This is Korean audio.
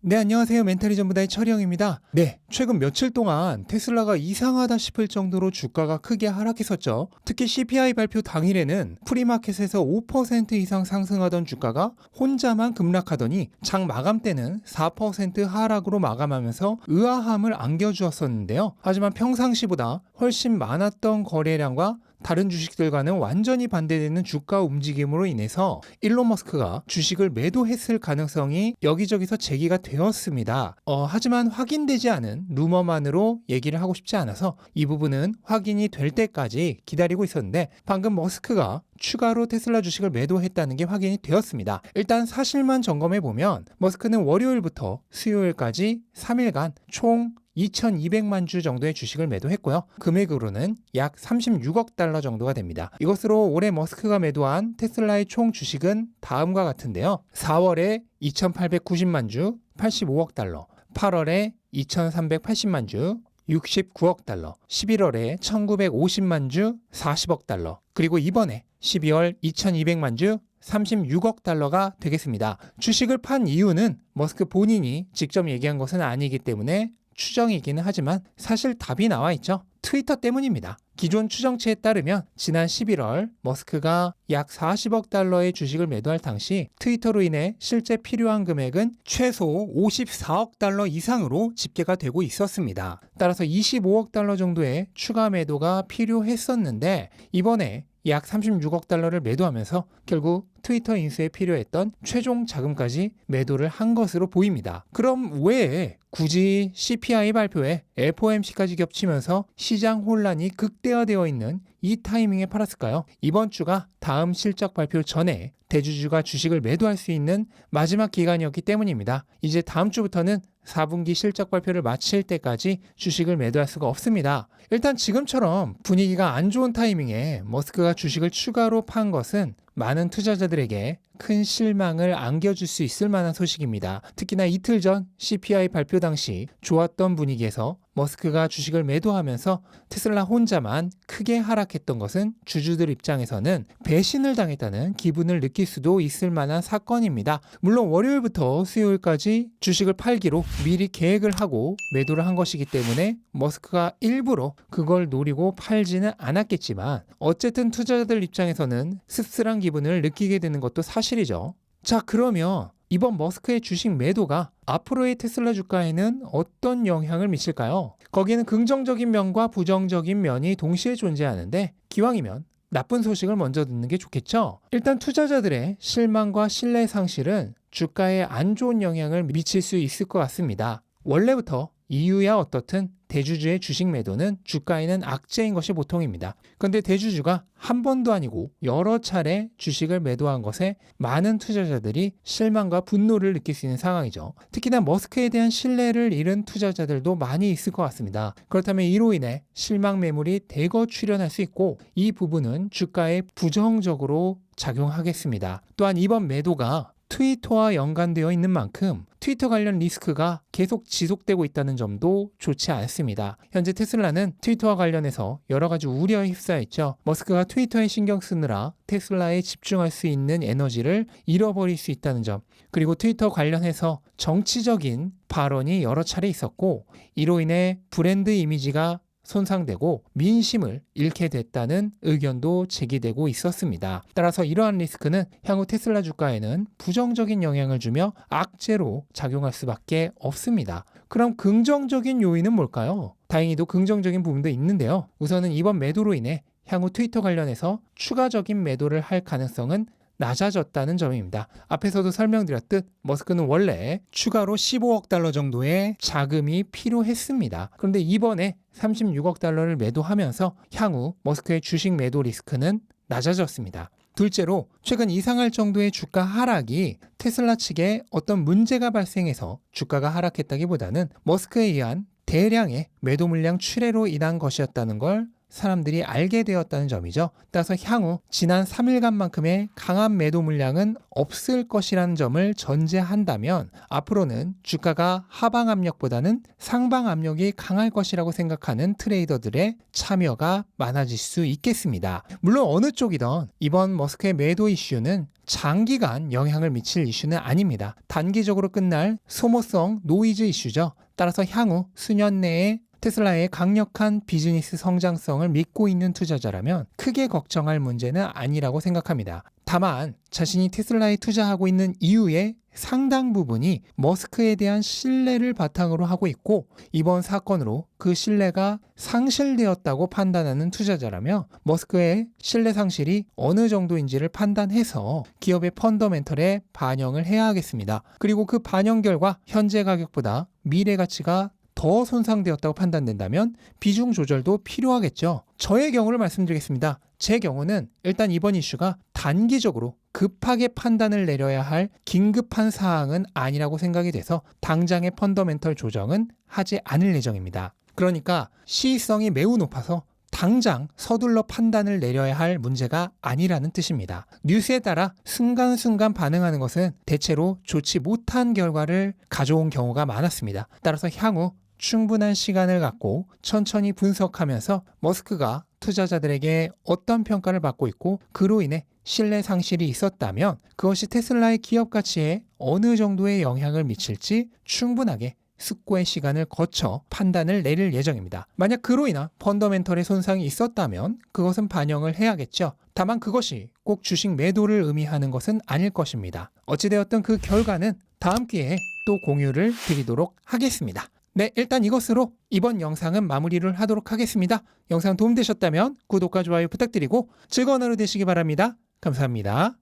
네, 안녕하세요. 멘탈이 전부다의 철영입니다. 네, 최근 며칠 동안 테슬라가 이상하다 싶을 정도로 주가가 크게 하락했었죠. 특히 CPI 발표 당일에는 프리마켓에서 5% 이상 상승하던 주가가 혼자만 급락하더니 장 마감 때는 4% 하락으로 마감하면서 의아함을 안겨주었었는데요. 하지만 평상시보다 훨씬 많았던 거래량과 다른 주식들과는 완전히 반대되는 주가 움직임으로 인해서 일론 머스크가 주식을 매도했을 가능성이 여기저기서 제기가 되었습니다. 하지만 확인되지 않은 루머만으로 얘기를 하고 싶지 않아서 이 부분은 확인이 될 때까지 기다리고 있었는데 방금 머스크가 추가로 테슬라 주식을 매도했다는 게 확인이 되었습니다. 일단 사실만 점검해 보면 머스크는 월요일부터 수요일까지 3일간 총 2,200만 주 정도의 주식을 매도했고요. 금액으로는 약 36억 달러 정도가 됩니다. 이것으로 올해 머스크가 매도한 테슬라의 총 주식은 다음과 같은데요. 4월에 2,890만 주, 85억 달러, 8월에 2,380만 주, 69억 달러, 11월에 1,950만 주, 40억 달러, 그리고 이번에 12월 2,200만 주, 36억 달러가 되겠습니다. 주식을 판 이유는 머스크 본인이 직접 얘기한 것은 아니기 때문에 추정이기는 하지만 사실 답이 나와 있죠. 트위터 때문입니다. 기존 추정치에 따르면 지난 11월 머스크가 약 40억 달러의 주식을 매도할 당시 트위터로 인해 실제 필요한 금액은 최소 54억 달러 이상으로 집계가 되고 있었습니다. 따라서 25억 달러 정도의 추가 매도가 필요했었는데 이번에 약 36억 달러를 매도하면서 결국 트위터 인수에 필요했던 최종 자금까지 매도를 한 것으로 보입니다. 그럼 왜 굳이 CPI 발표에 FOMC까지 겹치면서 시장 혼란이 극대화되어 있는 이 타이밍에 팔았을까요? 이번 주가 다음 실적 발표 전에 대주주가 주식을 매도할 수 있는 마지막 기간이었기 때문입니다. 이제 다음 주부터는 4분기 실적 발표를 마칠 때까지 주식을 매도할 수가 없습니다. 일단 지금처럼 분위기가 안 좋은 타이밍에 머스크가 주식을 추가로 판 것은 많은 투자자들에게 큰 실망을 안겨줄 수 있을 만한 소식입니다. 특히나 이틀 전 CPI 발표 당시 좋았던 분위기에서 머스크가 주식을 매도하면서 테슬라 혼자만 크게 하락했던 것은 주주들 입장에서는 배신을 당했다는 기분을 느낄 수도 있을 만한 사건입니다. 물론 월요일부터 수요일까지 주식을 팔기로 미리 계획을 하고 매도를 한 것이기 때문에 머스크가 일부러 그걸 노리고 팔지는 않았겠지만 어쨌든 투자자들 입장에서는 씁쓸한 기분을 느끼게 되는 것도 사실이죠. 자, 그러면 이번 머스크의 주식 매도가 앞으로의 테슬라 주가에는 어떤 영향을 미칠까요? 거기에는 긍정적인 면과 부정적인 면이 동시에 존재하는데 기왕이면 나쁜 소식을 먼저 듣는 게 좋겠죠? 일단 투자자들의 실망과 신뢰 상실은 주가에 안 좋은 영향을 미칠 수 있을 것 같습니다. 원래부터 이유야 어떻든 대주주의 주식 매도는 주가에는 악재인 것이 보통입니다. 그런데 대주주가 한 번도 아니고 여러 차례 주식을 매도한 것에 많은 투자자들이 실망과 분노를 느낄 수 있는 상황이죠. 특히나 머스크에 대한 신뢰를 잃은 투자자들도 많이 있을 것 같습니다. 그렇다면 이로 인해 실망 매물이 대거 출현할 수 있고 이 부분은 주가에 부정적으로 작용하겠습니다. 또한 이번 매도가 트위터와 연관되어 있는 만큼 트위터 관련 리스크가 계속 지속되고 있다는 점도 좋지 않습니다. 현재 테슬라는 트위터와 관련해서 여러 가지 우려에 휩싸여 있죠. 머스크가 트위터에 신경 쓰느라 테슬라에 집중할 수 있는 에너지를 잃어버릴 수 있다는 점, 그리고 트위터 관련해서 정치적인 발언이 여러 차례 있었고 이로 인해 브랜드 이미지가 손상되고 민심을 잃게 됐다는 의견도 제기되고 있었습니다. 따라서 이러한 리스크는 향후 테슬라 주가에는 부정적인 영향을 주며 악재로 작용할 수밖에 없습니다. 그럼 긍정적인 요인은 뭘까요? 다행히도 긍정적인 부분도 있는데요. 우선은 이번 매도로 인해 향후 트위터 관련해서 추가적인 매도를 할 가능성은 낮아졌다는 점입니다. 앞에서도 설명드렸듯 머스크는 원래 추가로 15억 달러 정도의 자금이 필요했습니다. 그런데 이번에 36억 달러를 매도하면서 향후 머스크의 주식 매도 리스크는 낮아졌습니다. 둘째로 최근 이상할 정도의 주가 하락이 테슬라 측에 어떤 문제가 발생해서 주가가 하락했다기보다는 머스크에 의한 대량의 매도 물량 출회로 인한 것이었다는 걸 사람들이 알게 되었다는 점이죠. 따라서 향후 지난 3일간만큼의 강한 매도 물량은 없을 것이라는 점을 전제한다면 앞으로는 주가가 하방 압력보다는 상방 압력이 강할 것이라고 생각하는 트레이더들의 참여가 많아질 수 있겠습니다. 물론 어느 쪽이든 이번 머스크의 매도 이슈는 장기간 영향을 미칠 이슈는 아닙니다. 단기적으로 끝날 소모성 노이즈 이슈죠. 따라서 향후 수년 내에 테슬라의 강력한 비즈니스 성장성을 믿고 있는 투자자라면 크게 걱정할 문제는 아니라고 생각합니다. 다만 자신이 테슬라에 투자하고 있는 이유의 상당 부분이 머스크에 대한 신뢰를 바탕으로 하고 있고 이번 사건으로 그 신뢰가 상실되었다고 판단하는 투자자라면 머스크의 신뢰 상실이 어느 정도인지를 판단해서 기업의 펀더멘털에 반영을 해야 하겠습니다. 그리고 그 반영 결과 현재 가격보다 미래 가치가 더 손상되었다고 판단된다면 비중 조절도 필요하겠죠. 저의 경우를 말씀드리겠습니다. 제 경우는 일단 이번 이슈가 단기적으로 급하게 판단을 내려야 할 긴급한 사항은 아니라고 생각이 돼서 당장의 펀더멘털 조정은 하지 않을 예정입니다. 그러니까 시의성이 매우 높아서 당장 서둘러 판단을 내려야 할 문제가 아니라는 뜻입니다. 뉴스에 따라 순간순간 반응하는 것은 대체로 좋지 못한 결과를 가져온 경우가 많았습니다. 따라서 향후 충분한 시간을 갖고 천천히 분석하면서 머스크가 투자자들에게 어떤 평가를 받고 있고 그로 인해 신뢰 상실이 있었다면 그것이 테슬라의 기업 가치에 어느 정도의 영향을 미칠지 충분하게 숙고의 시간을 거쳐 판단을 내릴 예정입니다. 만약 그로 인한 펀더멘털의 손상이 있었다면 그것은 반영을 해야겠죠. 다만 그것이 꼭 주식 매도를 의미하는 것은 아닐 것입니다. 어찌되었든 그 결과는 다음 기회에 또 공유를 드리도록 하겠습니다. 네, 일단 이것으로 이번 영상은 마무리를 하도록 하겠습니다. 영상 도움되셨다면 구독과 좋아요 부탁드리고 즐거운 하루 되시기 바랍니다. 감사합니다.